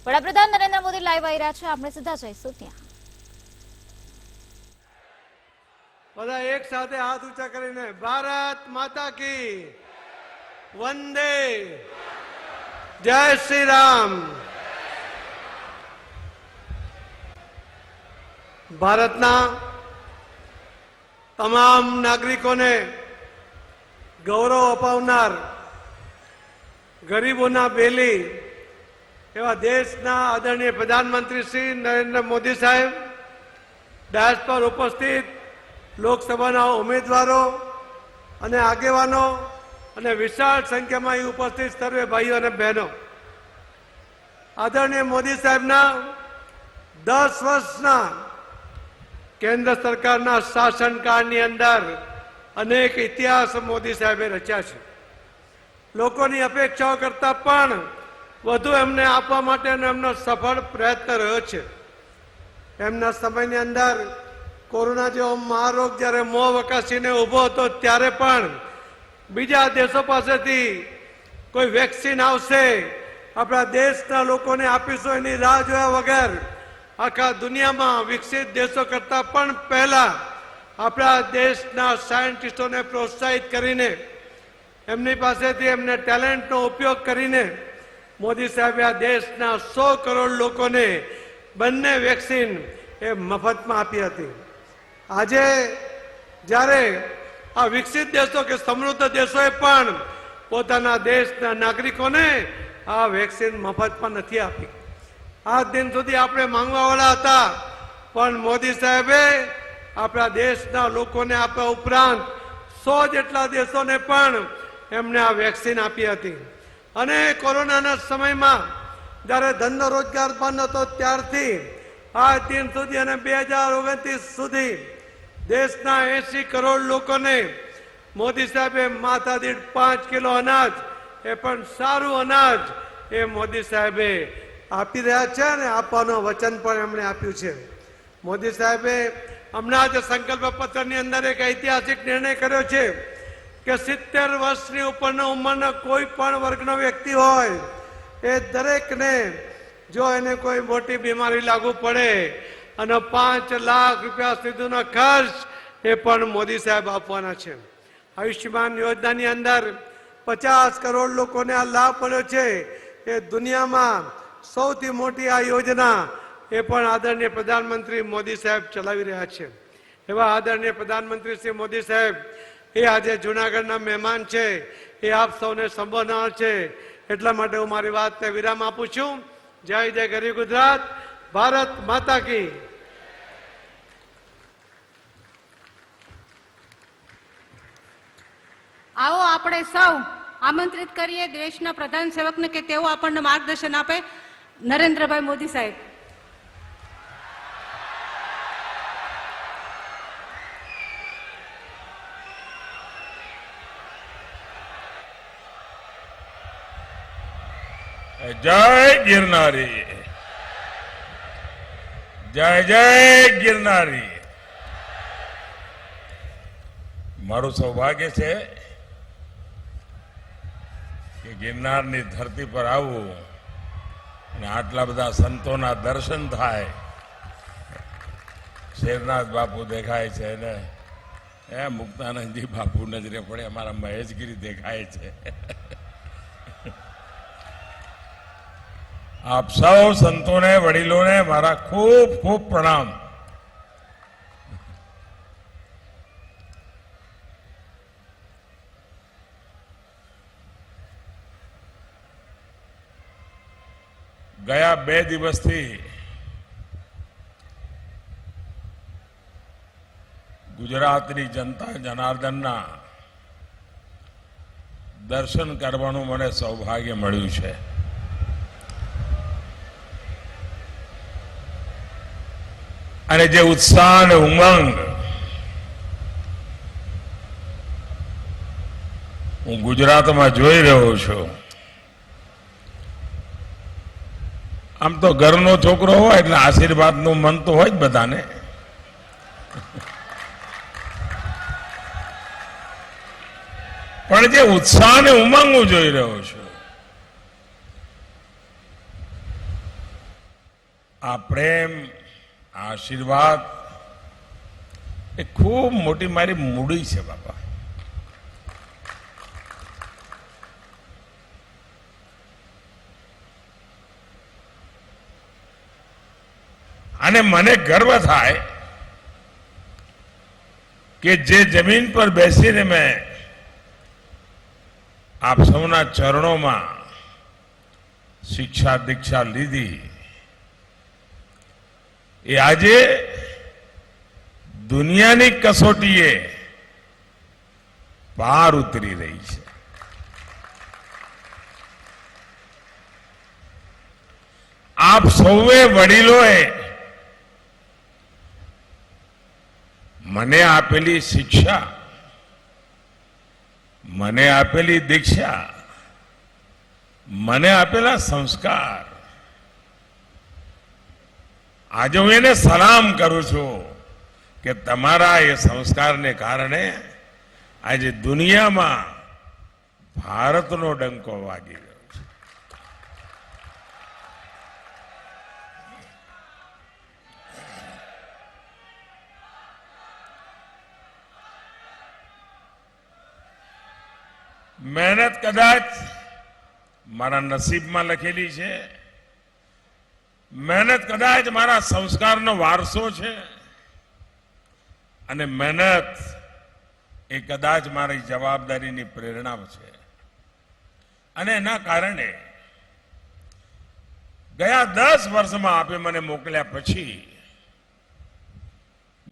વડાપ્રધાન નરેન્દ્ર મોદી લાઈવ આવી રહ્યા છે, આપણે સીધા જઈશું ત્યાં। બધા એક સાથે હાથ ઊંચા કરીને ભારત માતા કી વંદે, જય શ્રી રામ। ભારતના તમામ નાગરિકોને ગૌરવ અપાવનાર, ગરીબોના બેલી એવા દેશના આદરણીય પ્રધાનમંત્રી શ્રી નરેન્દ્ર મોદી સાહેબ, ડાયસ પર ઉપસ્થિત લોકસભાના ઉમેદવારો અને આગેવાનો અને વિશાળ સંખ્યામાં અહીં ઉપસ્થિત સર્વે ભાઈઓ અને બહેનો, આદરણીય મોદી સાહેબના 10 વર્ષના કેન્દ્ર સરકારના શાસનકાળની અંદર અનેક ઇતિહાસ મોદી સાહેબે રચ્યા છે। લોકોની અપેક્ષાઓ કરતાં પણ વધુ એમને આપવા માટેનો એમનો સફળ પ્રયત્ન રહ્યો છે। એમના સમયની અંદર કોરોના જેવો મહારોગ જ્યારે મોં વકાસીને ઊભો હતો ત્યારે પણ બીજા દેશો પાસેથી કોઈ વેક્સિન આવશે, આપણા દેશના લોકોને આપીશું એની રાહ જોયા વગર આખા દુનિયામાં વિકસિત દેશો કરતાં પણ પહેલા આપણા દેશના સાયન્ટિસ્ટોને પ્રોત્સાહિત કરીને એમની પાસેથી એમને ટેલેન્ટનો ઉપયોગ કરીને મોદી સાહેબે આ દેશના 100 કરોડ લોકોને બંને વેક્સિન એ મફતમાં આપી હતી। આજે જ્યારે આ વિકસિત દેશો કે સમૃદ્ધ દેશોએ પણ પોતાના દેશના નાગરિકોને આ વેક્સિન મફતમાં નથી આપી। આ દિન સુધી આપણે માંગવાવાળા હતા, પણ મોદી સાહેબે આપણા દેશના લોકોને આપ્યા ઉપરાંત 100 જેટલા દેશોને પણ એમને આ વેક્સિન આપી હતી। અને કોરોનાના સમયમાં જ્યારે ધંધો રોજગાર બંધ હતો ત્યારથી આ દિન સુધી અને 2029 સુધી દેશના 80 કરોડ લોકોને મોદી સાહેબે માથાદીઠ 5 કિલો અનાજ, એ પણ સારું અનાજ એ મોદી સાહેબે આપી રહ્યા છે અને આપવાનું વચન પણ એમણે આપ્યું છે। મોદી સાહેબે હમણાં જ સંકલ્પ પત્રની અંદર એક ઐતિહાસિક નિર્ણય કર્યો છે કે 70 વર્ષની ઉપરના ઉંમરના કોઈ પણ વર્ગનો વ્યક્તિ હોય એ દરેકને જો એને કોઈ મોટી બીમારી લાગુ પડે અને 5 લાખ રૂપિયા સુધીનો ખર્ચ એ પણ મોદી સાહેબ આપવાના છે। આયુષ્યમાન યોજનાની અંદર 50 કરોડ લોકોને આ લાભ મળ્યો છે। એ દુનિયામાં સૌથી મોટી આ યોજના એ પણ આદરણીય પ્રધાનમંત્રી મોદી સાહેબ ચલાવી રહ્યા છે। એવા આદરણીય પ્રધાનમંત્રી શ્રી મોદી સાહેબ એ આજે જૂનાગઢના મહેમાન છે, એ આપ સૌને સંબોધનાર છે। એટલા માટે હું મારી વાતને વિરામ આપું છું। જય જય ગરીબ ગુજરાત, ભારત માતા કી। આવો આપણે સૌ આમંત્રિત કરીએ દેશના પ્રધાન સેવકને કે તેઓ આપણને માર્ગદર્શન આપે। નરેન્દ્રભાઈ મોદી સાહેબ। जय गिरनारी, जय जय गिरनारी। मारू सौभाग्य है कि गिरनाરની ધરતી પર આવું અને આટલા બધા સંતોના દર્શન થાય। શેરનાથ બાપુ દેખાય છે ને એ મુક્તાનંદજી બાપુ નજરે પડે, અમારા મહેશગીરી દેખાય છે। आप सब संतों ने, वडीलों ने मारा खूब खूब प्रणाम। गया 2 દિવસ થી ગુજરાતની જનતા જનાર્દનના દર્શન કરવાનું મને સૌભાગ્ય મળ્યું છે। અને જે ઉત્સાહ અને ઉમંગ હું ગુજરાતમાં જોઈ રહ્યો છું, આમ તો ઘરનો છોકરો હોય એટલે આશીર્વાદનું મન તો હોય જ બધાને, પણ જે ઉત્સાહ અને ઉમંગ હું જોઈ રહ્યો છું આ પ્રેમ, આ આશીર્વાદ એ ખૂબ મોટી મારી મૂડી છે બાપા. અને મને ગર્વ થાય કે જે જમીન પર બેસીને મેં આપ સૌના ચરણોમાં શિક્ષા દીક્ષા લીધી એ આજે દુનિયાની કસોટીએ પાર ઉતરી રહી છે. આપ સૌએ વડીલોએ મને આપેલી શિક્ષા, મને આપેલી દીક્ષા, મને આપેલા સંસ્કાર, આજે હું એને સલામ કરું છું કે તમારા એ સંસ્કારને કારણે આજે દુનિયામાં ભારતનો ડંકો વાગી રહ્યો છે. મહેનત કદાચ મારા નસીબમાં લખેલી છે, મહેનત કદાચ મારા સંસ્કારનો વારસો છે, અને મહેનત એ કદાચ મારી જવાબદારીની પ્રેરણા છે. અને એના કારણે ગયા 10 વર્ષમાં આપે મને મોકલ્યા પછી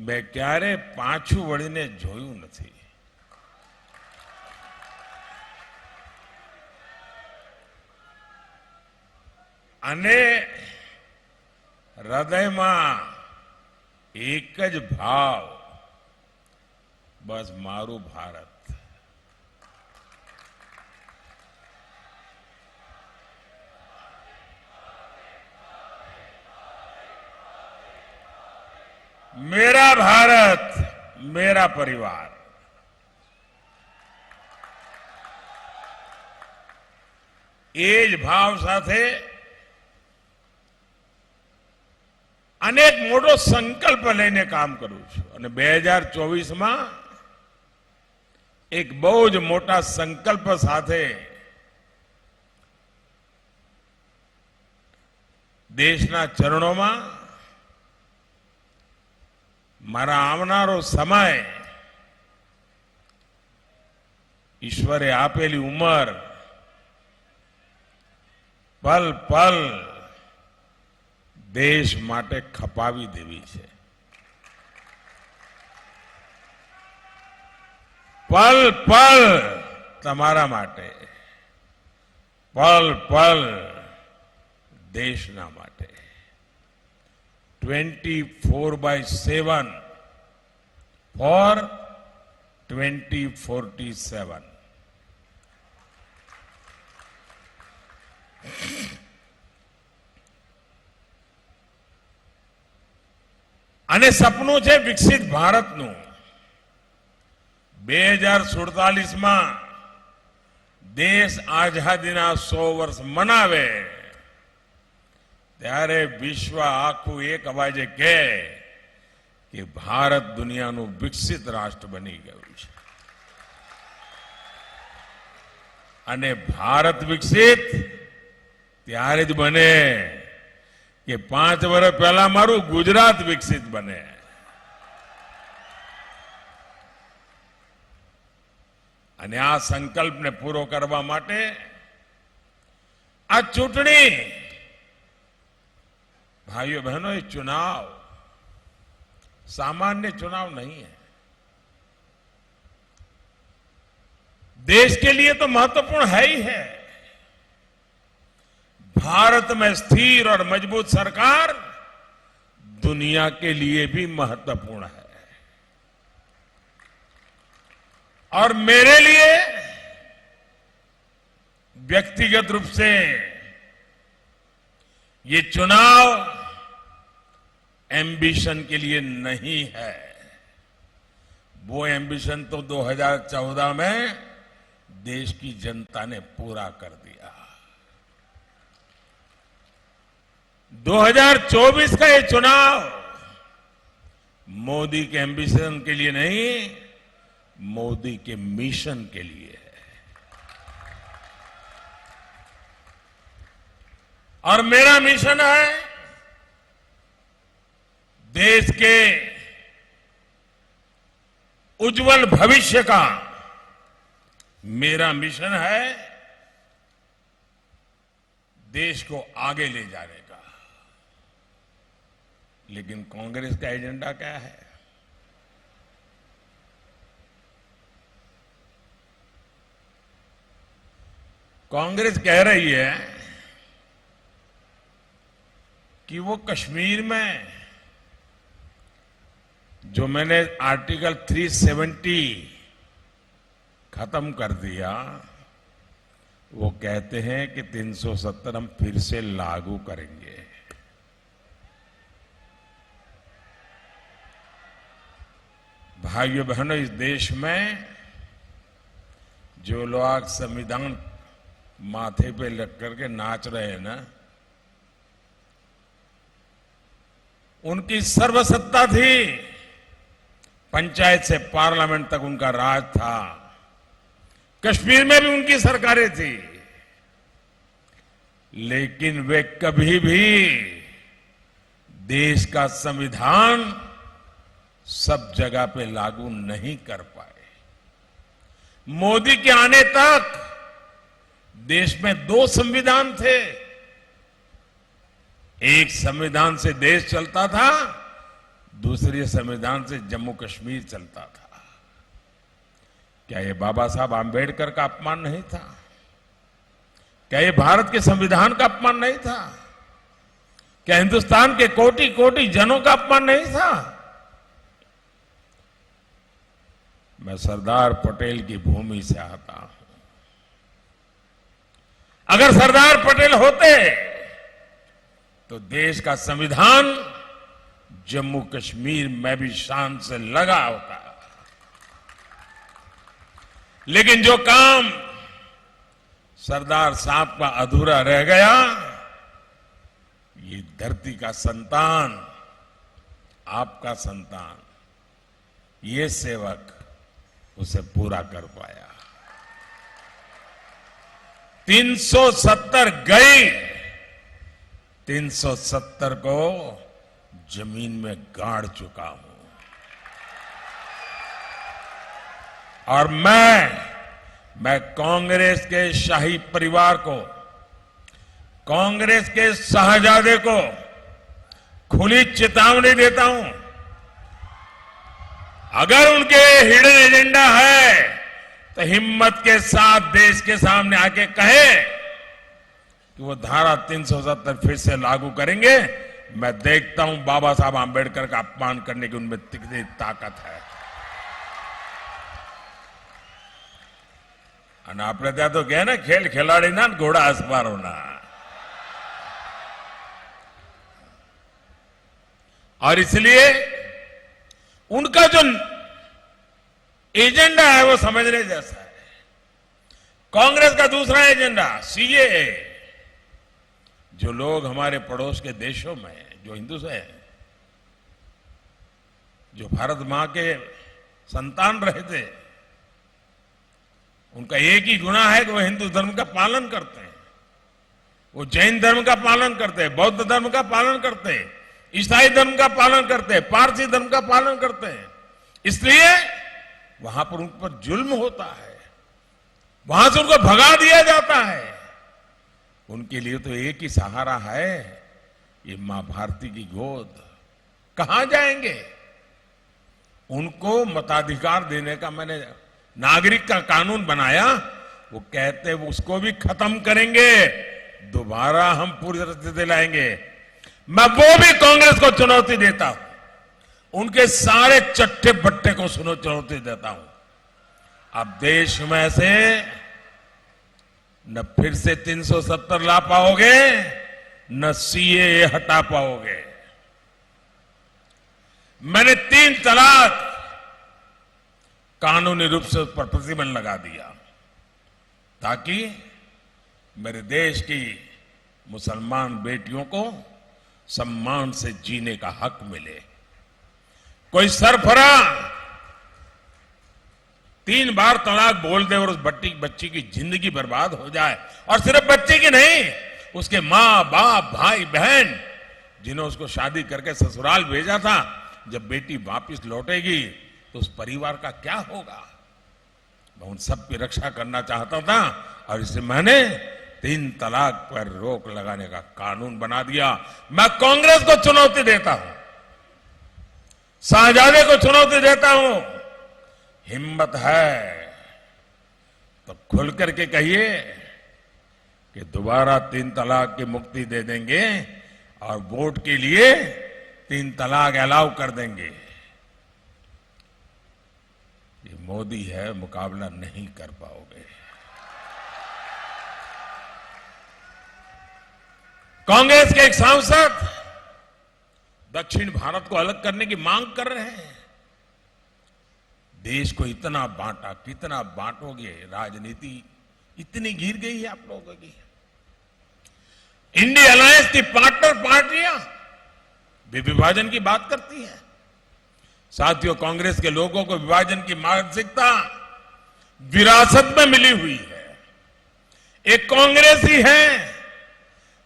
મેં ક્યારે પાછું વળીને જોયું નથી. અને હૃદયમાં એક જ ભાવ, બસ મારું ભારત. मेरा भारत, मेरा परिवार. એ જ ભાવ સાથે અનેક મોટો સંકલ્પ લઈને કામ કરું છું. અને 2024માં એક બહુ જ મોટા સંકલ્પ સાથે દેશના ચરણોમાં મારા આવનારો સમય, ઈશ્વરે આપેલી ઉંમર પલ પલ દેશ માટે ખપાવી દેવી છે. પલ પલ તમારા માટે, પલ પલ દેશના માટે. 24/7 ફોર 2047. અને સપનું છે વિકસિત ભારતનું. 2047માં દેશ આઝાદીના 100 વર્ષ મનાવે ત્યારે વિશ્વ આખું એક અવાજે કહે કે ભારત દુનિયાનું વિકસિત રાષ્ટ્ર બની ગયું છે. અને ભારત વિકસિત ત્યારે જ બને કે 5 વર્ષ પહેલા મારું ગુજરાત વિકસિત બને. અને આ સંકલ્પને પૂરો કરવા માટે આ ચૂંટણી, भाइयों बहनों, ये चुनाव सामान्य चुनाव नहीं है. देश के लिए तो महत्वपूर्ण है ही है. भारत में स्थिर और मजबूत सरकार दुनिया के लिए भी महत्वपूर्ण है. और मेरे लिए व्यक्तिगत रूप से ये चुनाव एम्बिशन के लिए नहीं है. वो एम्बिशन तो 2014 में देश की जनता ने पूरा कर दिया. 2024 का ये चुनाव मोदी के एम्बिशन के लिए नहीं, मोदी के मिशन के लिए है। और मेरा मिशन है देश के उज्जवल भविष्य का। मेरा मिशन है देश को आगे ले जाने का। लेकिन कांग्रेस का एजेंडा क्या है? कांग्रेस कह रही है कि वो कश्मीर में जो मैंने आर्टिकल 370 खत्म कर दिया, वो कहते हैं कि 370 हम फिर से लागू करेंगे। भाइयों बहनों, इस देश में जो लोग संविधान माथे पे लग करके नाच रहे हैं ना, उनकी सर्वसत्ता थी, पंचायत से पार्लियामेंट तक उनका राज था, कश्मीर में भी उनकी सरकारें थी, लेकिन वे कभी भी देश का संविधान सब जगह पे लागू नहीं कर पाए। मोदी के आने तक देश में 2 संविधान थे। एक संविधान से देश चलता था, दूसरे संविधान से जम्मू कश्मीर चलता था। क्या ये बाबा साहब आंबेडकर का अपमान नहीं था? क्या ये भारत के संविधान का अपमान नहीं था? क्या हिंदुस्तान के कोटि कोटि जनों का अपमान नहीं था? मैं सरदार पटेल की भूमि से आता हूं। अगर सरदार पटेल होते तो देश का संविधान जम्मू कश्मीर में भी शान से लगा होता। लेकिन जो काम सरदार साहब का अधूरा रह गया, ये धरती का संतान, आपका संतान, ये सेवक उसे पूरा कर पाया। 370 गई, 370 को जमीन में गाड़ चुका हूं। और मैं कांग्रेस के शाही परिवार को, कांग्रेस के शाहजादे को खुली चेतावनी देता हूं, अगर उनके हिडन एजेंडा है तो हिम्मत के साथ देश के सामने आके कहे कि वो धारा 370 फिर से लागू करेंगे। मैं देखता हूं बाबा साहब आंबेडकर का अपमान करने की उनमें कितनी ताकत है। અને આપણે ત્યાં તો કહે ને, ખેલ ખેલાડી ના ઘોડા અસપારો ના। और इसलिए उनका जो एजेंडा है वो समझने जैसा है। कांग्रेस का दूसरा एजेंडा सीएए, जो लोग हमारे पड़ोस के देशों में जो हिंदू हैं, जो भारत मां के संतान रहे थे, उनका एक ही गुनाह है कि वो हिंदू धर्म का पालन करते हैं, वो जैन धर्म का पालन करते हैं, बौद्ध धर्म का पालन करते हैं, ईसाई धर्म का पालन करते हैं, पारसी धर्म का पालन करते हैं। इसलिए वहां पर उन पर जुल्म होता है, वहां से उनको भगा दिया जाता है। उनके लिए तो एक ही सहारा है, ये मां भारती की गोद। कहां जाएंगे? उनको मताधिकार देने का मैंने नागरिक का कानून बनाया, वो कहते उसको भी खत्म करेंगे, दोबारा हम पूरी तरह से दिलाएंगे। मैं वो भी कांग्रेस को चुनौती देता हूं, उनके सारे चट्टे बट्टे को चुनौती देता हूं। अब देश में से न फिर से 370 ला पाओगे, न सीएए हटा पाओगे। मैंने 3 तलाक कानूनी रूप से उस पर प्रतिबंध लगा दिया, ताकि मेरे देश की मुसलमान बेटियों को सम्मान से जीने का हक मिले। कोई सरफरा 3 बार तलाक बोल दे और उस बच्ची की जिंदगी बर्बाद हो जाए, और सिर्फ बच्ची की नहीं, उसके मां बाप भाई बहन जिन्होंने उसको शादी करके ससुराल भेजा था, जब बेटी वापस लौटेगी तो उस परिवार का क्या होगा। मैं उन सब की रक्षा करना चाहता था, और इससे मैंने 3 तलाक पर रोक लगाने का कानून बना दिया। मैं कांग्रेस को चुनौती देता हूं, शाहजादे को चुनौती देता हूं, हिम्मत है तो खुल करके कहिए कि दोबारा 3 तलाक की मुक्ति दे देंगे और वोट के लिए 3 तलाक अलाउ कर देंगे। ये मोदी है, मुकाबला नहीं कर पाओगे। कांग्रेस के एक सांसद दक्षिण भारत को अलग करने की मांग कर रहे हैं। देश को इतना बांटा, कितना बांटोगे, राजनीति इतनी गिर गई है आप लोगों की। इंडिया अलायंस की पार्टनर पार्टियां भी विभाजन की बात करती हैं। साथियों, कांग्रेस के लोगों को विभाजन की मानसिकता विरासत में मिली हुई है। एक कांग्रेस ही है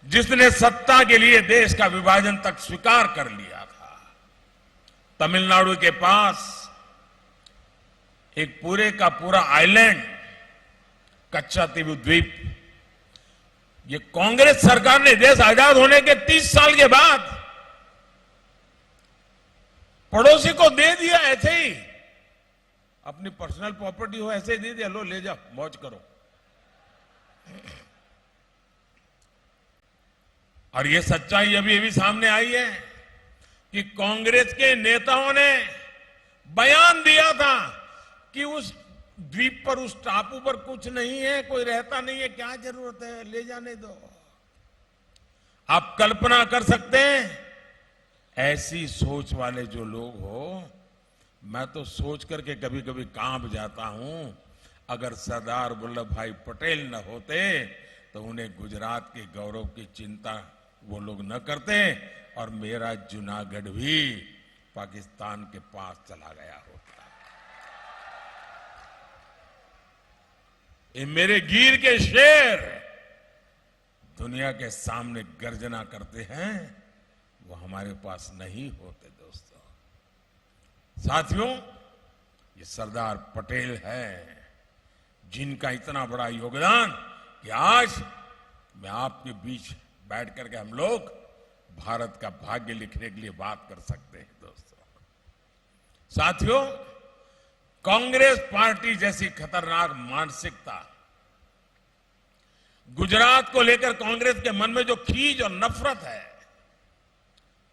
जिसने सत्ता के लिए देश का विभाजन तक स्वीकार कर लिया था। तमिलनाडु के पास एक पूरे का पूरा आइलैंड कच्चातीव द्वीप, ये कांग्रेस सरकार ने देश आजाद होने के 30 साल के बाद पड़ोसी को दे दिया। ऐसे ही अपनी पर्सनल प्रॉपर्टी हो ऐसे ही दे दिया, लो ले जाओ, मौज करो। और ये सच्चाई अभी अभी सामने आई है कि कांग्रेस के नेताओं ने बयान दिया था कि उस द्वीप पर, उस टापू पर कुछ नहीं है, कोई रहता नहीं है, क्या जरूरत है, ले जाने दो। आप कल्पना कर सकते हैं ऐसी सोच वाले जो लोग हो, मैं तो सोच करके कभी कभी कांप जाता हूं, अगर सरदार वल्लभ भाई पटेल न होते तो उन्हें गुजरात के गौरव की चिंता वो लोग न करते और मेरा जूनागढ़ भी पाकिस्तान के पास चला गया होता। ये मेरे गिर के शेर दुनिया के सामने गर्जना करते हैं, वो हमारे पास नहीं होते। दोस्तों, साथियों, ये सरदार पटेल है जिनका इतना बड़ा योगदान कि आज मैं आपके बीच बैठ करके हम लोग भारत का भाग्य लिखने के लिए बात कर सकते हैं। दोस्तों, साथियों, कांग्रेस पार्टी जैसी खतरनाक मानसिकता, गुजरात को लेकर कांग्रेस के मन में जो खींच और नफरत है,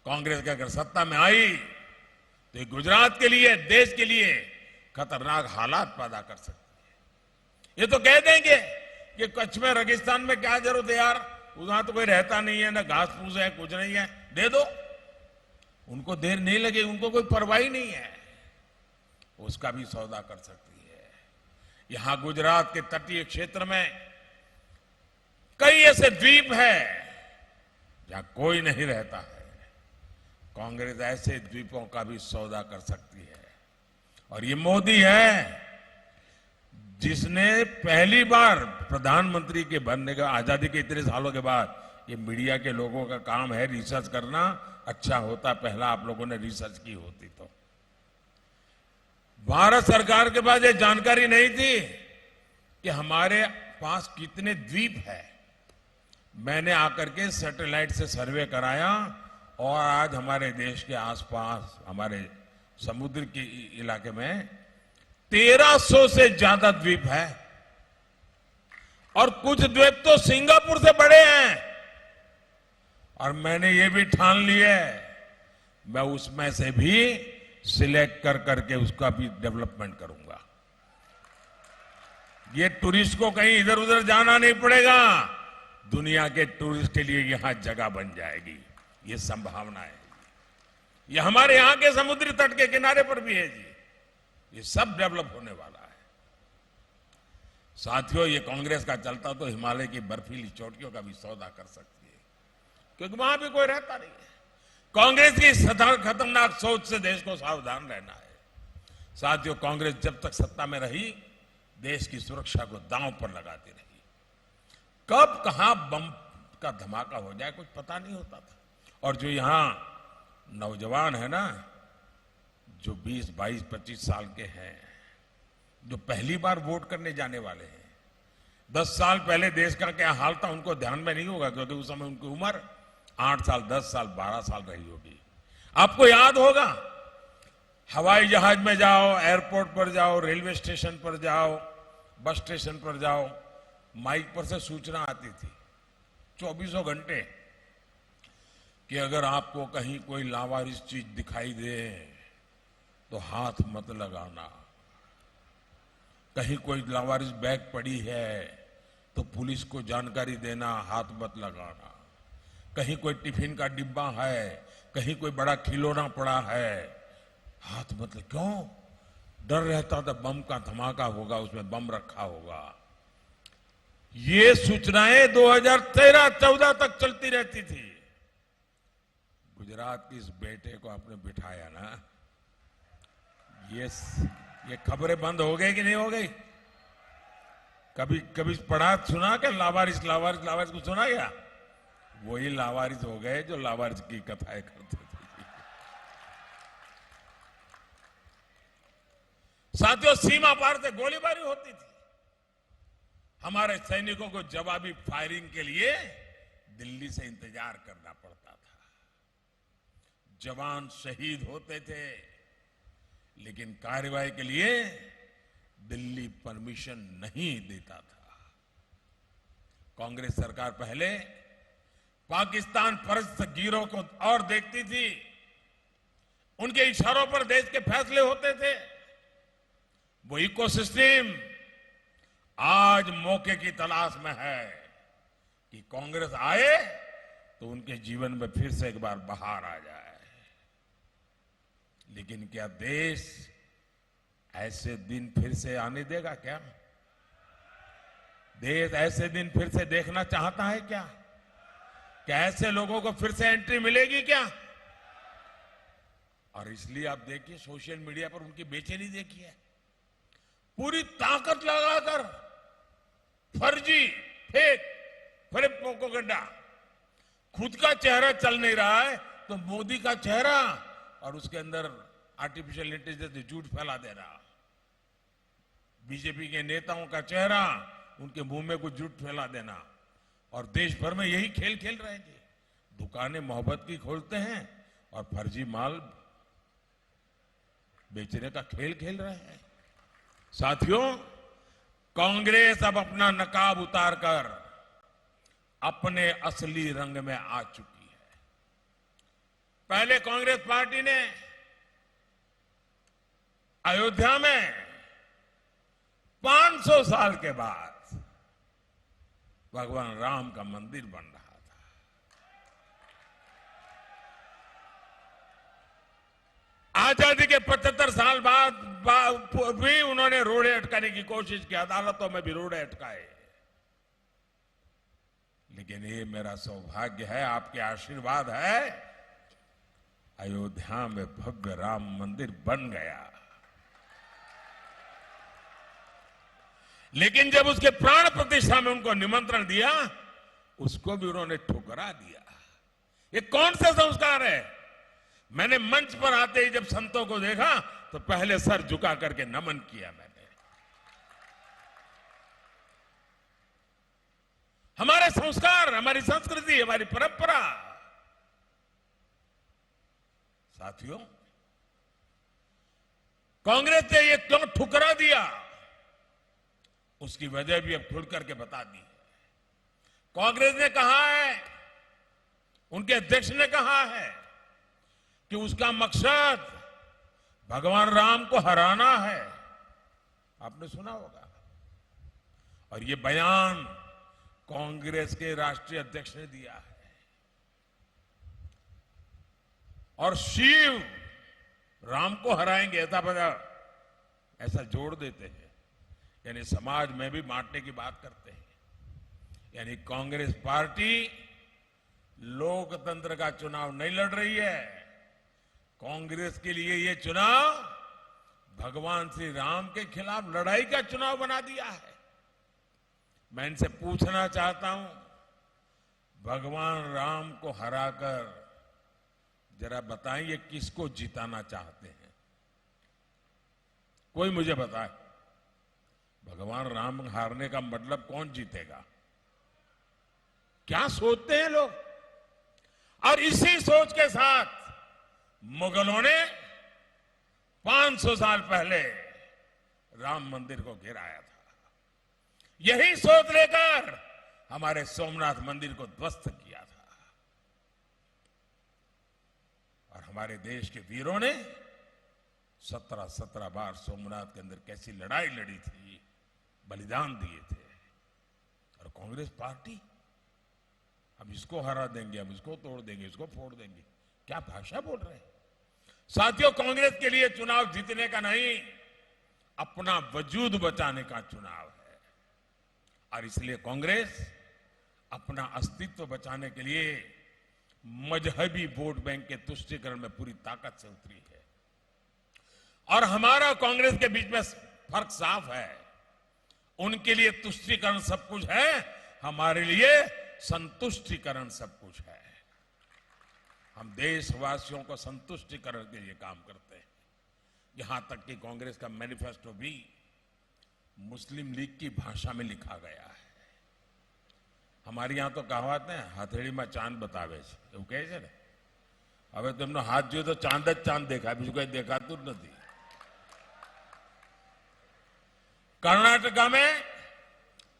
कांग्रेस अगर सत्ता में आई तो ये गुजरात के लिए, देश के लिए खतरनाक हालात पैदा कर सकती है। ये तो कह देंगे कि कच्छ में, रेगिस्तान में क्या जरूरत है यार, वहां तो कोई रहता नहीं है, ना घास फूस है, कुछ नहीं है, दे दो। उनको देर नहीं लगे, उनको कोई परवाह नहीं है, उसका भी सौदा कर सकती है। यहां गुजरात के तटीय क्षेत्र में कई ऐसे द्वीप है जहां कोई नहीं रहता है। कांग्रेस ऐसे द्वीपों का भी सौदा कर सकती है। और ये मोदी है जिसने पहली बार प्रधानमंत्री के बनने का, आजादी के इतने सालों के बाद, ये मीडिया के लोगों का काम है रिसर्च करना, अच्छा होता पहला आप लोगों ने रिसर्च की होती तो। भारत सरकार के पास ये जानकारी नहीं थी कि हमारे पास कितने द्वीप है। मैंने आकर के सैटेलाइट से सर्वे कराया और आज हमारे देश के आसपास, हमारे समुद्र के इलाके में 1300 से ज्यादा द्वीप है, और कुछ द्वीप तो सिंगापुर से बड़े हैं। और मैंने ये भी ठान लिया मैं उसमें से भी सिलेक्ट कर करके उसका भी डेवलपमेंट करूंगा। ये टूरिस्ट को कहीं इधर उधर जाना नहीं पड़ेगा, दुनिया के टूरिस्ट के लिए यहां जगह बन जाएगी। ये संभावना है। ये हमारे यहां के समुद्री तट के किनारे पर भी है जी। ये सब डेवलप होने वाला है। साथियों, ये कांग्रेस का चलता तो हिमालय की बर्फीली चोटियों का भी सौदा कर सकती है, क्योंकि वहां भी कोई रहता नहीं है। कांग्रेस की खतरनाक सोच से देश को सावधान रहना है। साथियों, कांग्रेस जब तक सत्ता में रही देश की सुरक्षा को दांव पर लगाती रही। कब कहां बम का धमाका हो जाए कुछ पता नहीं होता था। और जो यहां नौजवान है ना, जो 20, 22, 25 साल के हैं, जो पहली बार वोट करने जाने वाले हैं, 10 साल पहले देश का क्या हाल था उनको ध्यान में नहीं होगा, क्योंकि उस समय उनकी उम्र 8 साल, 10 साल, 12 साल रही होगी। आपको याद होगा, हवाई जहाज में जाओ, एयरपोर्ट पर जाओ, रेलवे स्टेशन पर जाओ, बस स्टेशन पर जाओ, माइक पर से सूचना आती थी 24 घंटे कि अगर आपको कहीं कोई लावारिस चीज दिखाई दे तो हाथ मत लगाना, कहीं कोई लावारिस बैग पड़ी है तो पुलिस को जानकारी देना, हाथ मत लगाना, कहीं कोई टिफिन का डिब्बा है, कहीं कोई बड़ा खिलौना पड़ा है, हाथ मत लगा। क्यों? डर रहता था बम का धमाका होगा, उसमें बम रखा होगा। ये सूचनाएं 2013-14 तक चलती रहती थी। गुजरात के इस बेटे को आपने बिठाया ना, ये खबरें बंद हो गई कि नहीं हो गई? कभी कभी पढ़ा सुना क्या? लावारिस लावारिस लावारिस को सुना क्या? वही लावारिस हो गए जो लावारिस की कथाएं करते थे। साथियों, सीमा पार से गोलीबारी होती थी। हमारे सैनिकों को जवाबी फायरिंग के लिए दिल्ली से इंतजार करना पड़ता था। जवान शहीद होते थे, लेकिन कार्रवाई के लिए दिल्ली परमिशन नहीं देता था। कांग्रेस सरकार पहले पाकिस्तान फर्ज गिरोह को और देखती थी, उनके इशारों पर देश के फैसले होते थे। वो इकोसिस्टम आज मौके की तलाश में है कि कांग्रेस आए तो उनके जीवन में फिर से एक बार बहार आ जाए। लेकिन क्या देश ऐसे दिन फिर से आने देगा? क्या देश ऐसे दिन फिर से देखना चाहता है? क्या ऐसे लोगों को फिर से एंट्री मिलेगी क्या? और इसलिए आप देखिए, सोशल मीडिया पर उनकी बेचैनी देखिए। पूरी ताकत लगाकर फर्जी फेक प्रोपेगेंडा, खुद का चेहरा चल नहीं रहा है तो मोदी का चेहरा और उसके अंदर आर्टिफिशियल इंटेलिजेंस झूठ फैला दे रहा। बीजेपी के नेताओं का चेहरा, उनके मुंह में कुछ झूठ फैला देना, और देश भर में यही खेल खेल रहे थे। दुकानें मोहब्बत की खोलते हैं और फर्जी माल बेचने का खेल खेल रहे हैं। साथियों, कांग्रेस अब अपना नकाब उतारकर अपने असली रंग में आ चुकी है। पहले कांग्रेस पार्टी ने अयोध्या में 500 साल के बाद भगवान राम का मंदिर बन रहा था। आजादी के 75 साल बाद भी उन्होंने रोड़े अटकाने की कोशिश की, अदालतों में भी रोड़े अटकाए। लेकिन ये मेरा सौभाग्य है, आपके आशीर्वाद है, अयोध्या में भव्य राम मंदिर बन गया। लेकिन जब उसके प्राण प्रतिष्ठा में उनको निमंत्रण दिया, उसको भी उन्होंने ठुकरा दिया। ये कौन सा संस्कार है? मैंने मंच पर आते ही जब संतों को देखा तो पहले सर झुका करके नमन किया मैंने। हमारे संस्कार, हमारी संस्कृति, हमारी परंपरा। साथियों, कांग्रेस ने ये क्यों ठुकरा दिया, उसकी वजह भी अब खुल करके बता दी। कांग्रेस ने कहा है, उनके अध्यक्ष ने कहा है कि उसका मकसद भगवान राम को हराना है। आपने सुना होगा। और ये बयान कांग्रेस के राष्ट्रीय अध्यक्ष ने दिया है। और शिव राम को हराएंगे ऐसा जोड़ देते हैं, यानी समाज में भी बांटने की बात करते हैं। यानी कांग्रेस पार्टी लोकतंत्र का चुनाव नहीं लड़ रही है। कांग्रेस के लिए ये चुनाव भगवान श्री राम के खिलाफ लड़ाई का चुनाव बना दिया है। मैं इनसे पूछना चाहता हूं, भगवान राम को हराकर जरा बताइए किसको जिताना चाहते हैं? कोई मुझे बताए। भगवान राम हारने का मतलब कौन जीतेगा? क्या सोचते हैं लोग? और इसी सोच के साथ मुगलों ने 500 साल पहले राम मंदिर को गिराया था। यही सोच लेकर हमारे सोमनाथ मंदिर को ध्वस्त किया था। और हमारे देश के वीरों ने 17 बार सोमनाथ के अंदर कैसी लड़ाई लड़ी थी, बलिदान दिए थे। और कांग्रेस पार्टी हम इसको हरा देंगे, हम इसको तोड़ देंगे, इसको फोड़ देंगे, क्या भाषा बोल रहे हैं? साथियों, कांग्रेस के लिए चुनाव जीतने का नहीं, अपना वजूद बचाने का चुनाव है। और इसलिए कांग्रेस अपना अस्तित्व बचाने के लिए मजहबी वोट बैंक के तुष्टीकरण में पूरी ताकत से उतरी है। और हमारा कांग्रेस के बीच में फर्क साफ है। उनके लिए तुष्टीकरण सब कुछ है, हमारे लिए संतुष्टिकरण सब कुछ है। हम देशवासियों को संतुष्टिकरण के लिए काम करते हैं। यहां तक कि कांग्रेस का मैनिफेस्टो भी मुस्लिम लीग की भाषा में लिखा गया है। हमारे यहां तो कहावत है, हथेड़ी में चांद बतावे छे, એવું કહે છે ને। હવે તેમનો હાથ જોયો તો ચાંદ જ ચાંદ દેખાય, બીજું કઈ દેખાતું જ નથી। कर्नाटका में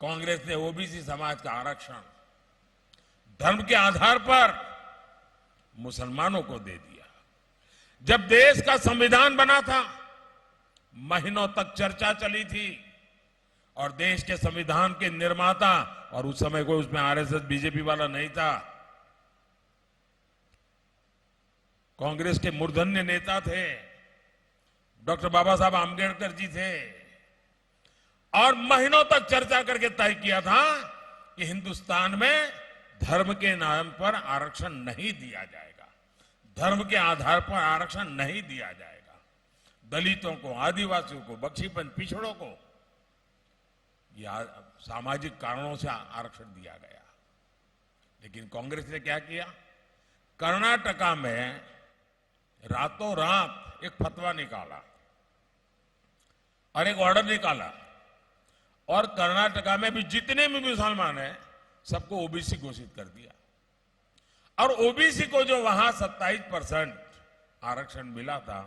कांग्रेस ने ओबीसी समाज का आरक्षण धर्म के आधार पर मुसलमानों को दे दिया। जब देश का संविधान बना था, महीनों तक चर्चा चली थी और देश के संविधान के निर्माता, और उस समय कोई उसमें आरएसएस बीजेपी वाला नहीं था, कांग्रेस के मूर्धन्य नेता थे, डॉक्टर बाबा साहब आंबेडकर जी थे। और महीनों तक चर्चा करके तय किया था कि हिंदुस्तान में धर्म के नाम पर आरक्षण नहीं दिया जाएगा, धर्म के आधार पर आरक्षण नहीं दिया जाएगा। दलितों को, आदिवासियों को, बख्शीपंथ पिछड़ों को या सामाजिक कारणों से आरक्षण दिया गया। लेकिन कांग्रेस ने क्या किया? कर्नाटका में रातों रात एक फतवा निकाला और एक ऑर्डर निकाला, और कर्नाटका में भी जितने भी मुसलमान हैं सबको ओबीसी घोषित कर दिया। और ओबीसी को जो वहां 27% आरक्षण मिला था,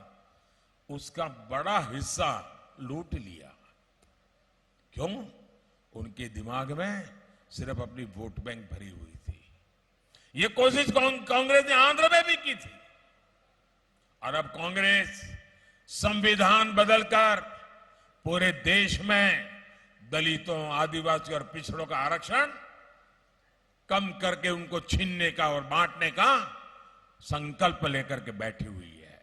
उसका बड़ा हिस्सा लूट लिया। क्यों? उनके दिमाग में सिर्फ अपनी वोट बैंक भरी हुई थी। ये कोशिश कांग्रेस ने आंध्र में भी की थी। और अब कांग्रेस संविधान बदलकर पूरे देश में दलितों, आदिवासियों और पिछड़ों का आरक्षण कम करके उनको छीनने का और बांटने का संकल्प लेकर के बैठी हुई है।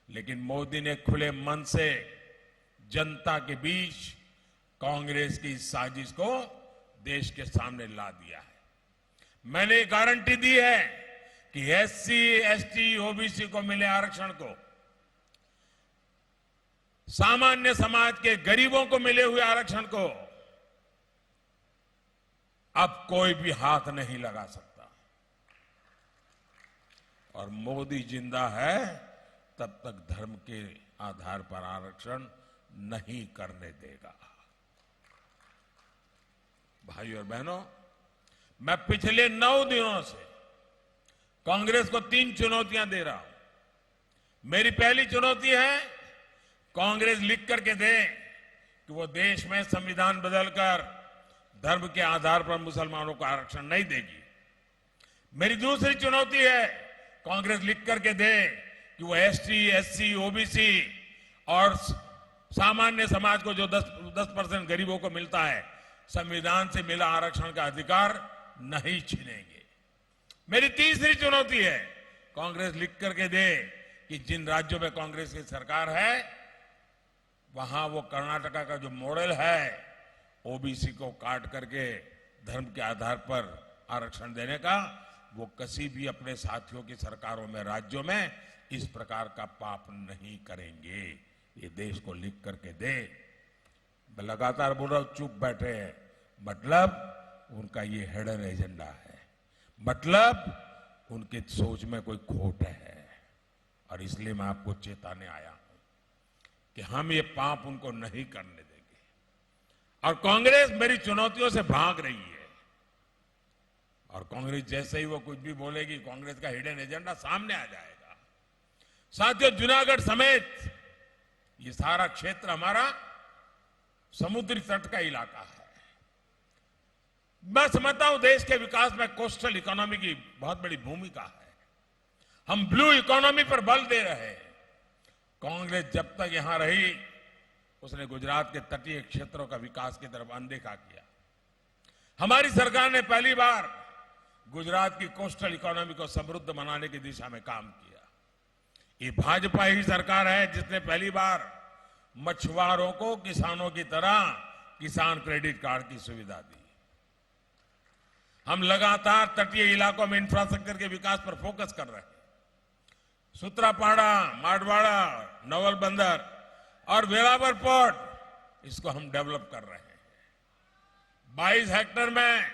लेकिन मोदी ने खुले मन से जनता के बीच कांग्रेस की इस साजिश को देश के सामने ला दिया है। मैंने गारंटी दी है कि एससी, एसटी, ओबीसी को मिले आरक्षण को, सामान्य समाज के गरीबों को मिले हुए आरक्षण को अब कोई भी हाथ नहीं लगा सकता। और मोदी जिंदा है तब तक धर्म के आधार पर आरक्षण नहीं करने देगा। भाइयों और बहनों, मैं पिछले 9 दिनों से कांग्रेस को 3 चुनौतियां दे रहा हूं। मेरी पहली चुनौती है, कांग्रेस लिख करके दे कि वो देश में संविधान बदलकर धर्म के आधार पर मुसलमानों को आरक्षण नहीं देगी। मेरी दूसरी चुनौती है, कांग्रेस लिख करके दे कि वो एसटी, एससी, ओबीसी और सामान्य समाज को जो 10% गरीबों को मिलता है, संविधान से मिला आरक्षण का अधिकार नहीं छीनेंगे। मेरी तीसरी चुनौती है, कांग्रेस लिख करके दे कि जिन राज्यों में कांग्रेस की सरकार है, वहां वो कर्नाटका का जो मॉडल है, ओबीसी को काट करके धर्म के आधार पर आरक्षण देने का, वो किसी भी अपने साथियों की सरकारों में, राज्यों में इस प्रकार का पाप नहीं करेंगे। ये देश को लिख करके दे। मैं लगातार बोल रहा हूं, चुप बैठे हैं, मतलब उनका ये हिडन एजेंडा है, मतलब उनकी सोच में कोई खोट है। और इसलिए मैं आपको चेताने आया हूं कि हम ये पाप उनको नहीं करने देंगे। और कांग्रेस मेरी चुनौतियों से भाग रही है, और कांग्रेस जैसे ही वो कुछ भी बोलेगी, कांग्रेस का हिडन एजेंडा सामने आ जाएगा। साथियों, जूनागढ़ समेत ये सारा क्षेत्र हमारा समुद्री तट का इलाका है। मैं समझता हूं देश के विकास में कोस्टल इकोनॉमी की बहुत बड़ी भूमिका है। हम ब्लू इकोनॉमी पर बल दे रहे हैं। कांग्रेस जब तक यहां रही, उसने गुजरात के तटीय क्षेत्रों का विकास की तरफ अनदेखा किया। हमारी सरकार ने पहली बार गुजरात की कोस्टल इकोनॉमी को समृद्ध बनाने की दिशा में काम किया। ये भाजपा ही सरकार है जिसने पहली बार मछुआरों को किसानों की तरह किसान क्रेडिट कार्ड की सुविधा दी। हम लगातार तटीय इलाकों में इंफ्रास्ट्रक्चर के विकास पर फोकस कर रहे हैं। सूत्रापाड़ा, माडवाड़ा, नवल बंदर और वेरावल पोर्ट, इसको हम डेवलप कर रहे हैं। 22 हेक्टेयर में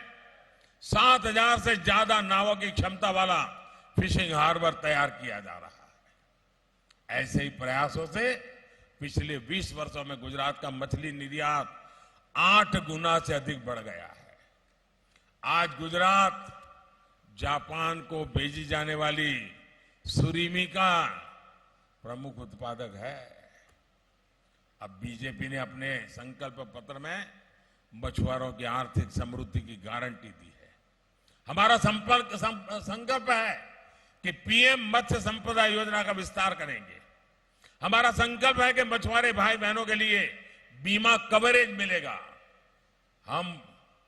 7,000 से ज्यादा नावों की क्षमता वाला फिशिंग हार्बर तैयार किया जा रहा है। ऐसे ही प्रयासों से पिछले 20 वर्षों में गुजरात का मछली निर्यात 8 गुना से अधिक बढ़ गया है। आज गुजरात जापान को भेजी जाने वाली सुरीमी का प्रमुख उत्पादक है। अब बीजेपी ने अपने संकल्प पत्र में मछुआरों की आर्थिक समृद्धि की गारंटी दी है। हमारा संकल्प है कि पीएम मत्स्य संपदा योजना का विस्तार करेंगे। हमारा संकल्प है कि मछुआरे भाई बहनों के लिए बीमा कवरेज मिलेगा। हम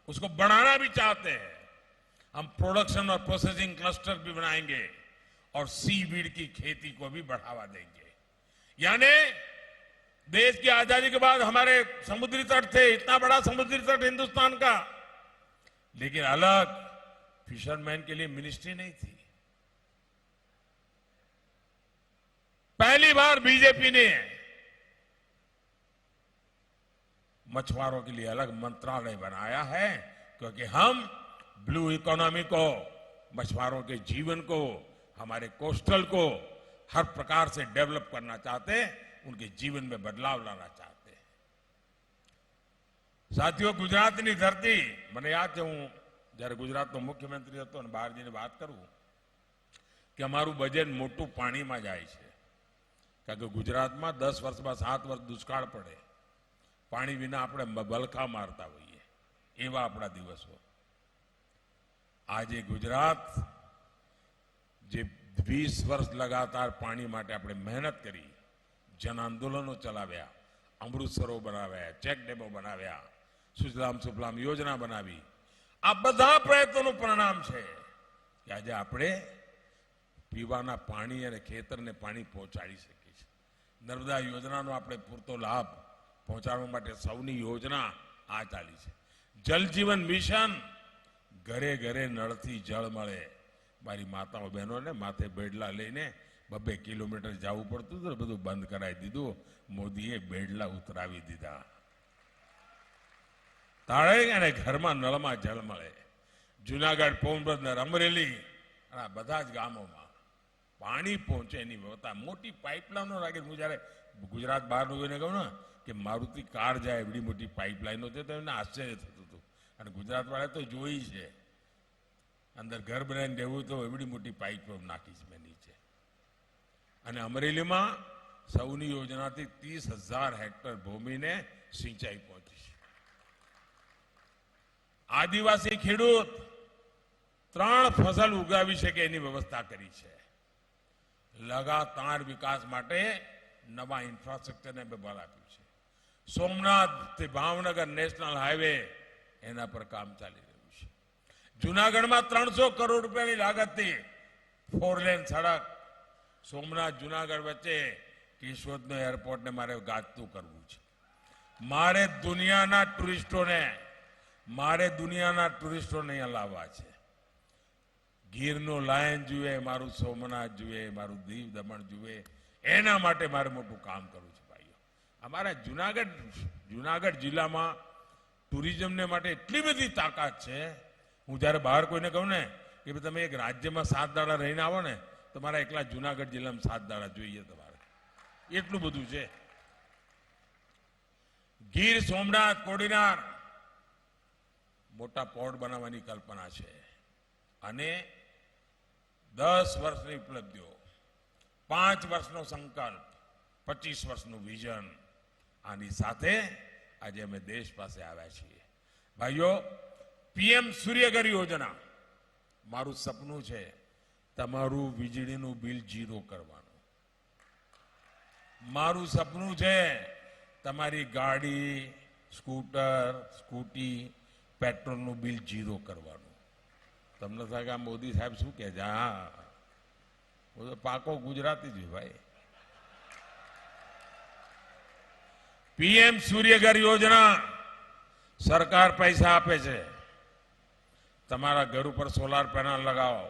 उसको बढ़ाना भी चाहते हैं। हम प्रोडक्शन और प्रोसेसिंग क्लस्टर भी बनाएंगे और सीवीड की खेती को भी बढ़ावा देंगे। यानी देश की आजादी के बाद हमारे समुद्री तट थे, इतना बड़ा समुद्री तट हिंदुस्तान का, लेकिन अलग फिशरमैन के लिए मिनिस्ट्री नहीं थी। पहली बार बीजेपी ने मछुआरों के लिए अलग मंत्रालय बनाया है, क्योंकि हम ब्लू इकोनॉमी को, मछुआरों के जीवन को, हमारे कोस्टल को हर प्रकार से डेवलप करना चाहते हैं, उनके जीवन में बदलाव लाना चाहते हैं। साथियों, गुजरातनी धरती, મને યાદ છે હું જ્યારે ગુજરાતનો મુખ્યમંત્રી હતો અને બહાર જઈને વાત કરું કે અમારું બજેટ મોટું પાણીમાં જાય છે, કારણ કે ગુજરાતમાં 10 વર્ષમાં 7 વર્ષ દુષ્કાળ પડે, પાણી વિના આપણે બલખા મારતા હોઈએ, એવા આપણા દિવસો। આજે ગુજરાત જે 20 વર્ષ लगातार पानी માટે આપણે મહેનત કરી, જન આંદોલનો ચલાવ્યા, અમૃત સરોવર બનાવ્યા, ચેક ડેમો બનાવ્યા, સુજલામ સુફલામ યોજના બનાવી, આ બધા પ્રયત્નોનું પરિણામ છે કે આજે આપણે પીવાના પાણી અને ખેતરને પાણી પહોંચાડી શકીએ છીએ। નર્મદા યોજનાનો આપણે પૂરતો લાભ પહોંચાડવા માટે સૌની યોજના આ ચાલી છે। જલ જીવન મિશન, ઘરે ઘરે નળથી જળ મળે। મારી માતાઓ બહેનોને માથે બેડલા લઈને 2 કિલોમીટર જવું પડતું હતું, બધું બંધ કરાવી દીધું। મોદીએ બેડલા ઉતરાવી દીધા। તાળે અને ઘરમાં નળમાં જળ મળે। જુનાગઢ, પોરબંદર, અમરેલી અને આ બધા જ ગામોમાં પાણી પહોંચે એની વ્યવસ્થા, મોટી પાઇપલાઇનો લાગે। હું જ્યારે ગુજરાત બહારનું કોઈને કહું ને કે મારુતિ કાર જાય એવડી મોટી પાઇપલાઇનો છે, તો એમને આશ્ચર્ય થતું હતું। અને ગુજરાતવાળાએ તો જોઈ છે, અંદર ઘર બનાવીને રહેવું તો એવડી મોટી પાઇપ નાખી છે મેં નીચે। અને અમરેલીમાં સૌની યોજનાથી 30,000 હેક્ટર ભૂમિને સિંચાઈ પહોંચી છે। આદિવાસી ખેડૂત 3 ફસલ ઉગાવી શકે એની વ્યવસ્થા કરી છે। लगातार विकास માટે નવા ઇન્ફ્રાસ્ટ્રક્ચરને બળ આપ્યું છે। સોમનાથથી ભાવનગર નેશનલ હાઈવે, એના પર કામ ચાલી રહ્યું છે। જૂનાગઢમાં 300 કરોડ રૂપિયાની લાગતથી 4 લેન સડક સોમનાથ જૂનાગઢ વચ્ચે કેશોદનો એરપોર્ટને મારે ગાજતું કરવું છે। મારે દુનિયાના ટુરિસ્ટોને અહીંયા લાવવા છે। ગીરનું લાયન જુએ, મારું સોમનાથ જુએ, મારું દીવ દમણ જુએ, એના માટે મારે મોટું કામ કરવું છે ભાઈઓ. અમારા જુનાગઢ જિલ્લામાં ટુરિઝમને માટે એટલી બધી તાકાત છે. હું જ્યારે બહાર કોઈને કહું ને કે ભાઈ તમે એક રાજ્યમાં 7 દાડા રહીને આવો ને, તમારા એકલા જુનાગઢ જિલ્લામાં 7 દાડા જોઈએ તમારે, એટલું બધું છે. ગીર સોમનાથ કોડીનાર મોટા પોર્ટ બનાવવાની કલ્પના છે અને 10 વર્ષની ઉપલબ્ધિઓ, 5 વર્ષનો સંકલ્પ, 25 વર્ષનું વિઝન, આની સાથે આજે અમે દેશ પાસે આવ્યા છીએ. ભાઈઓ, પીએમ સૂર્યઘર યોજના, મારું સપનું છે તમારું વીજળીનું બિલ 0 કરવાનું. મારું સપનું છે તમારી ગાડી, સ્કૂટર, સ્કૂટી, પેટ્રોલનું બિલ 0 કરવાનું. તમને થાય કે આ મોદી સાહેબ શું કહે છે? હા, હું તો પાકો ગુજરાતી છું ભાઈ. પીએમ સૂર્યઘર યોજના, સરકાર પૈસા આપે છે. તમારા ઘર ઉપર સોલાર પેનલ લગાવો,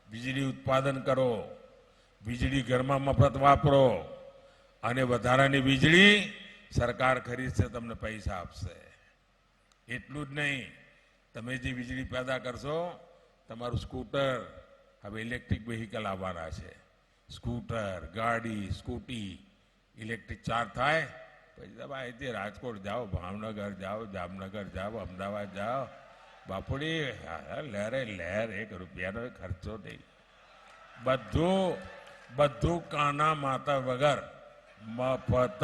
વીજળી ઉત્પાદન કરો, વીજળી ઘરમાં મફત વાપરો અને વધારાની વીજળી સરકાર ખરીદશે, તમને પૈસા આપશે. એટલું જ નહીં, તમે જે વીજળી પેદા કરશો, તમારું સ્કૂટર, હવે ઇલેક્ટ્રિક વ્હીકલ આવવાના છે. સ્કૂટર, ગાડી, સ્કૂટી ઇલેક્ટ્રિક ચાર્જ થાય, પછી તમે અહીંથી રાજકોટ જાઓ, ભાવનગર જાઓ, જામનગર જાઓ, અમદાવાદ જાઓ, બાપુડી લહેરે લહેર, 1 રૂપિયાનો ખર્ચો નહીં. બધું કાના માતા વગર મફત.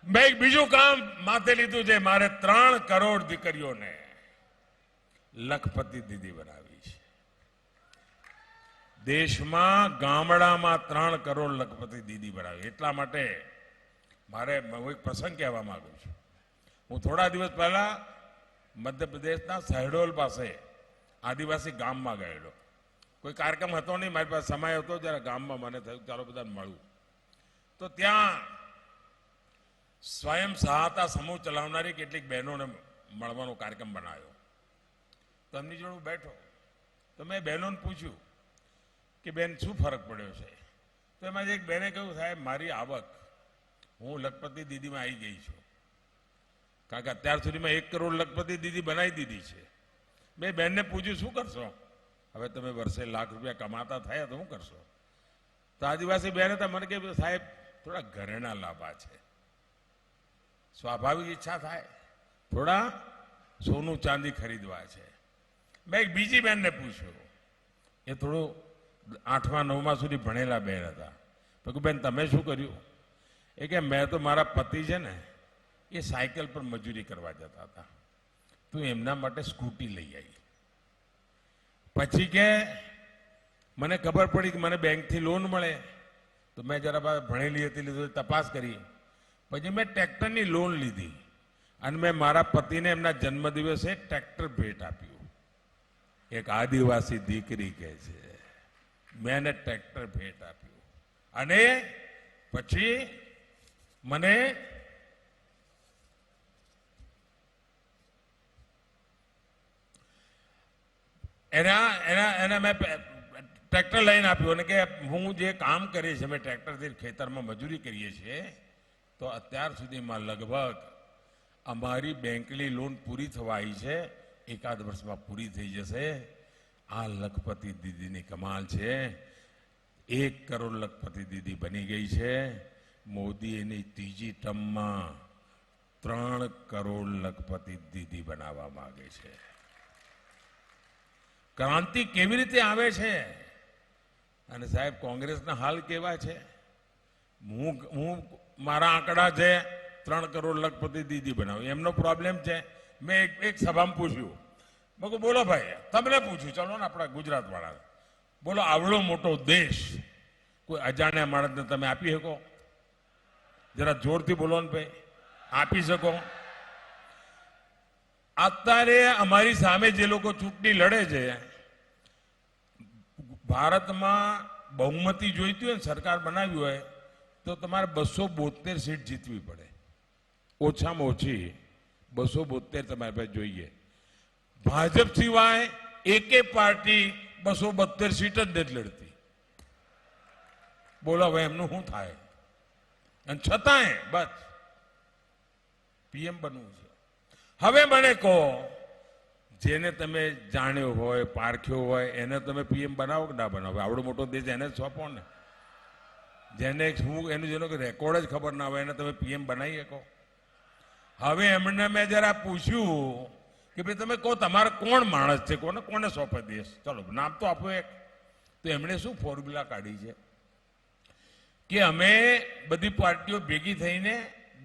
મેં એક બીજું કામ માથે લીધું છે. મારે 3 કરોડ દીકરીઓને લખપતિ દીદી બનાવી છે. દેશમાં ગામડામાં 3 કરોડ લખપતિ દીદી બનાવી. એટલા માટે મારે હું એક પ્રસંગ કહેવા માંગુ છું. હું થોડા દિવસ પહેલા મધ્યપ્રદેશના શહેડોલ પાસે આદિવાસી ગામમાં ગયેલો. કોઈ કાર્યક્રમ હતો નહીં, મારી પાસે સમય હતો, જ્યારે ગામમાં મને થયું ચાલો બધાને મળું. તો ત્યાં સ્વયં સહાયતા સમૂહ ચલાવનારી કેટલીક બહેનોને મળવાનો કાર્યક્રમ બનાવ્યો. તો એમની જોડે બેઠો તો મેં બહેનોને પૂછ્યું કે બેન શું ફરક પડ્યો છે? તો એમાં એક બહેને કહ્યું, સાહેબ મારી આવક, હું લખપતિ દીદીમાં આવી ગઈ છું, કારણ કે અત્યાર સુધીમાં 1 કરોડ લખપતિ દીદી બનાવી દીધી છે. મેં બહેનને પૂછ્યું શું કરશો? હવે તમે વર્ષે લાખ રૂપિયા કમાતા થયા તો શું કરશો? તો આદિવાસી બહેને તો મને કહ્યું, સાહેબ થોડા ઘરેણા લાવવા છે. સ્વાભાવિક ઈચ્છા થાય, થોડા સોનું ચાંદી ખરીદવા છે. મેં એક બીજી બહેનને પૂછ્યું, એ થોડું 8મા 9મા સુધી ભણેલા બહેન હતા. તો બેન તમે શું કર્યું? એ કે મેં તો મારા પતિ છે ને એ સાયકલ પર મજૂરી કરવા જતા હતા, તો એમના માટે સ્કૂટી લઈ આવી. પછી કે મને ખબર પડી કે મને બેંકથી લોન મળે, તો મેં જરા ભણેલી હતી લીધું તપાસ કરી. પછી મેં ટ્રેક્ટરની લોન લીધી અને મેં મારા પતિને એમના જન્મદિવસે ટ્રેક્ટર ભેટ આપ્યું. એક આદિવાસી દીકરી કહે છે મેં એને ટ્રેક્ટર ભેટ આપ્યું. અને પછી મને એના મેં ટ્રેક્ટર લઈને આપ્યું અને કે હું જે કામ કરીએ છીએ, અમે ટ્રેક્ટરથી ખેતરમાં મજૂરી કરીએ છીએ, તો અત્યાર સુધીમાં લગભગ અમારી બેંકની લોન પૂરી થવા આવી છે, 1 વર્ષમાં પૂરી થઈ જશે. આ લખપતિ દીદીની કમાલ છે. 1 કરોડ લખપતિ દીદી બની ગઈ છે. મોદી એની 3જી ટર્મમાં 3 કરોડ લખપતિ દીદી બનાવવા માંગે છે. ક્રાંતિ કેવી રીતે આવે છે? અને સાહેબ કોંગ્રેસના હાલ કેવા છે? હું મારા આંકડા છે 3 કરોડ લખપતિ દીદી બનાવી, એમનો પ્રોબ્લેમ છે. મેં એક સભામાં પૂછ્યું, મેં કહ્યું બોલો ભાઈ, તમને પૂછ્યું, ચલો ને આપણા ગુજરાત વાળા, બોલો આવડો મોટો દેશ કોઈ અજાણ્યા માણસને તમે આપી શકો? જરા જોરથી બોલો ને ભાઈ, આપી શકો? અત્યારે અમારી સામે જે લોકો ચૂંટણી લડે છે, ભારતમાં બહુમતી જોઈતી હોય, સરકાર બનાવી હોય, તો તમારે 272 સીટ જીતવી પડે, ઓછામાં ઓછી 272 તમારી પાસે જોઈએ. ભાજપ સિવાય એકે પાર્ટી 272 સીટ જ નથી લડતી. બોલો હવે એમનું શું થાય? અને છતાંય બસ પીએમ બનવું છે. હવે મને કહો, જેને તમે જાણ્યો હોય, પારખ્યો હોય, એને તમે પીએમ બનાવો કે ના બનાવો? આવડો મોટો દેશ એને જ સોંપો ને. જેને જેનો રેકોર્ડ જ ખબર ના હોય એને તમે પીએમ બનાવી શકો? હવે એમને મેં જરા પૂછ્યું કે ભાઈ તમે કહો તમારે કોણ માણસ છે, કોને સોંપે દેશ? ચલો નામ તો આપો એક. તો એમણે શું ફોર્મ્યુલા કાઢી છે કે અમે બધી પાર્ટીઓ ભેગી થઈને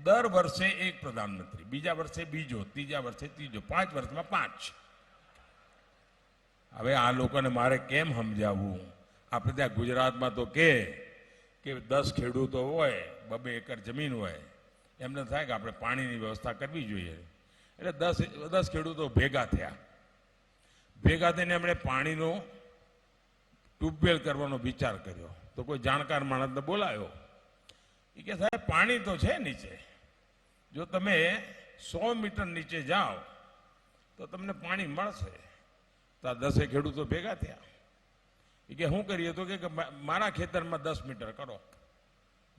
દર વર્ષે એક પ્રધાનમંત્રી, બીજા વર્ષે બીજો, ત્રીજા વર્ષે ત્રીજો, 5 વર્ષમાં 5. હવે આ લોકોને મારે કેમ સમજાવવું? આપણે ત્યાં ગુજરાતમાં તો કે 10 ખેડૂતો હોય, 2 એકર જમીન હોય, એમને થાય કે આપણે પાણીની વ્યવસ્થા કરવી જોઈએ. એટલે 10 ખેડૂતો ભેગા થયા. ભેગા થઈને એમણે પાણીનો ટ્યુબવેલ કરવાનો વિચાર કર્યો. તો કોઈ જાણકાર માણસને બોલાયો. એ કે સાહેબ પાણી તો છે નીચે, જો તમે 100 મીટર નીચે જાઓ તો તમને પાણી મળશે. તો આ 10 ખેડૂતો ભેગા થયા. એ કે શું કરીએ? તો કે મારા ખેતરમાં 10 મીટર કરો,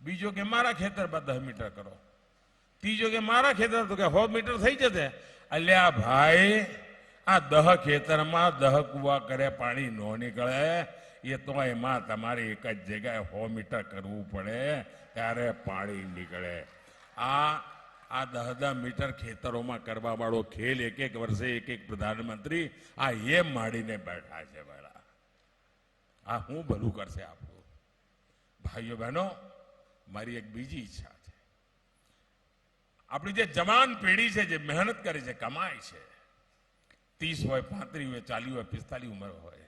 બીજો કે મારા ખેતરમાં 10 મીટર કરો, ત્રીજો કે મારા ખેતર, તો કે 100 મીટર થઈ જશે. અલ્યા ભાઈ, આ 10 ખેતરમાં 10 કુવા કરે પાણી ન નીકળે. એ તો એમાં તમારે એક જ જગ્યાએ 100 મીટર કરવું પડે ત્યારે પાણી નીકળે. આ 10 મીટર ખેતરોમાં કરવા વાળો ખેલ એક વર્ષે એક પ્રધાનમંત્રી આ એમ માંડીને બેઠા છે. ભાઈ આ હું ભલું કરશે આપણું? ભાઈઓ બહેનો, મારી એક બીજી ઈચ્છા છે. આપણી જે જવાન પેઢી છે, જે મહેનત કરે છે, કમાય છે, 30 હોય, 35 હોય, 40 હોય, 45 ઉંમર હોય,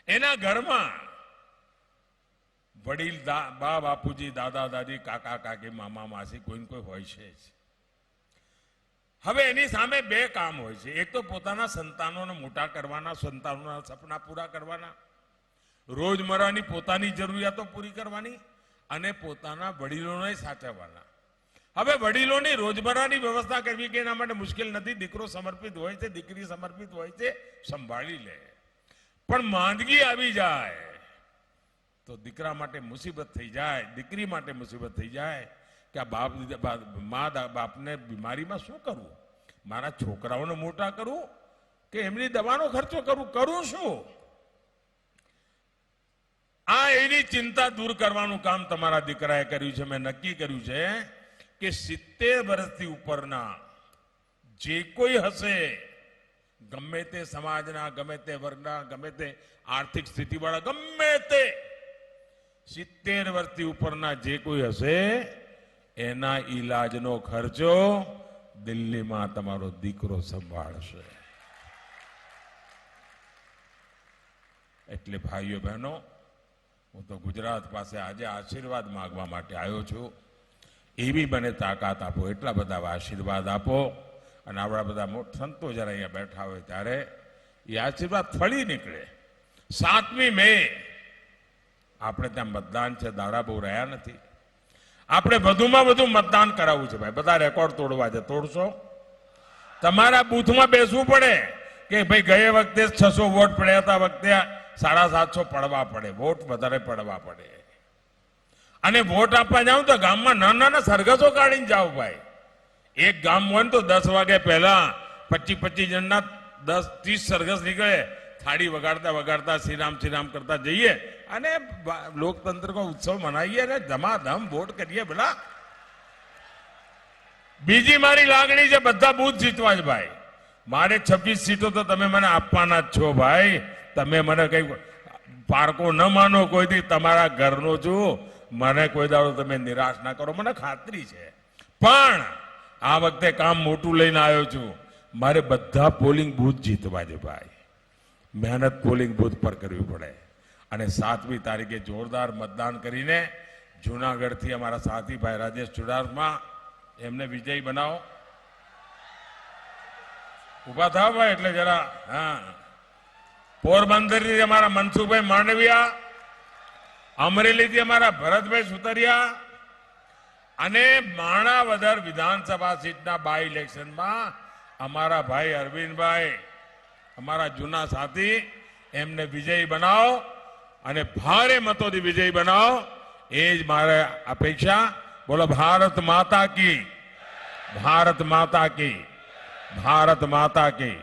એના ઘરમાં વડીલ બા બાપુજી, દાદા દાદી, કાકા કાકી, મામા માસી કોઈ ને કોઈ હોય છે જ. હવે એની સામે 2 કામ હોય છે. એક તો પોતાના સંતાનોને મોટા કરવાના, સંતાનોના સપના પૂરા કરવાના, રોજમર્રાની પોતાની જરૂરિયાતો પૂરી કરવાની, અને પોતાના વડીલોને સાચવવાના. હવે વડીલોની રોજમર્રાની વ્યવસ્થા કરવી કે એના માટે મુશ્કેલ નથી. દીકરો સમર્પિત હોય છે, દીકરી સમર્પિત હોય છે, સંભાળી લે. પણ માંદગી આવી જાય તો દીકરા માટે મુસીબત થઈ જાય, દીકરી માટે મુસીબત થઈ જાય કે આ બાપને બીમારીમાં શું કરવું? મારા છોકરાઓને મોટા કરું કે એમની દવાનો ખર્ચો કરું શું? આ એની ચિંતા દૂર કરવાનું કામ તમારા દીકરાએ કર્યું છે. મેં નક્કી કર્યું છે કે 70 વર્ષથી ઉપરના જે કોઈ હશે, ગમે તે સમાજના, ગમે તે વર્ગના, ગમે તે આર્થિક સ્થિતિવાળા, ગમે તે 70 વર્ષથી ઉપરના જે કોઈ હશે, એના ઈલાજનો ખર્ચો દિલ્હીમાં તમારો દીકરો સંભાળશે. એટલે ભાઈઓ બહેનો, હું તો ગુજરાત પાસે આજે આશીર્વાદ માંગવા માટે આવ્યો છું. એવી મને તાકાત આપો, એટલા બધા આશીર્વાદ આપો. અને આવડા બધા સંતો જરા અહીંયા બેઠા હોય ત્યારે એ આશીર્વાદ ફળી નીકળે. 7મી મે આપણે ત્યાં મતદાન છે. દાડા બહુ રહ્યા નથી. આપણે વધુમાં વધુ મતદાન કરાવવું છે. ભાઈ બધા રેકોર્ડ તોડવા છે. તોડશો? તમારા બૂથમાં બેસવું પડે કે ભાઈ ગયે વખતે 600 વોટ પડ્યા હતા, વખતે 750 પડવા પડે, વોટ વધારે પડવા પડે. અને વોટ આપવા જાવ તો ગામમાં નાના સરઘસો કાઢીને જાઓ. ભાઈ એક ગામ હોય ને તો 10 વાગ્યા પહેલા 25 જણના 10-30 સરઘસ નીકળે. થાળી વગાડતા વગાડતા શ્રી રામ કરતા જઈએ અને લોકતંત્ર કો ઉત્સવ મનાવીએ અને ધમાધમ વોટ કરીએ. બોલા બીજી મારી લાગણી છે બધા બૂથ જીતવા જ. ભાઈ મારે 26 સીટો તો તમે મને આપવાના જ છો. ભાઈ તમે મને કઈ પારકો ન માનો, કોઈથી તમારા ઘરનો છું. મને કોઈ દાડો તમે નિરાશ ના કરો, મને ખાતરી છે. પણ આ વખતે કામ મોટું લઈને આવ્યો છું. મારે બધા પોલિંગ બૂથ જીતવા છે. ભાઈ મહેનત પોલિંગ બૂથ પર કરવી પડે. અને 7મી તારીખે જોરદાર મતદાન કરીને જૂનાગઢથી અમારા સાથી ભાઈ રાજેશ ચુડાસમા, એમને વિજયી બનાવો. ઉભા થાવ ભાઈ. એટલે જરા હા, પોરબંદરથી અમારા મનસુખભાઈ માંડવિયા, અમરેલીથી અમારા ભરતભાઈ સુતરિયા, અને માણાવદર વિધાનસભા સીટના બાય ઇલેક્શનમાં અમારા ભાઈ અરવિંદભાઈ, અમારા જૂના સાથી, એમને વિજયી બનાવો અને ભારે મતોથી વિજયી બનાવો, એ જ મારે અપેક્ષા. બોલો ભારત માતા કી, ભારત માતા કી, ભારત માતા કી.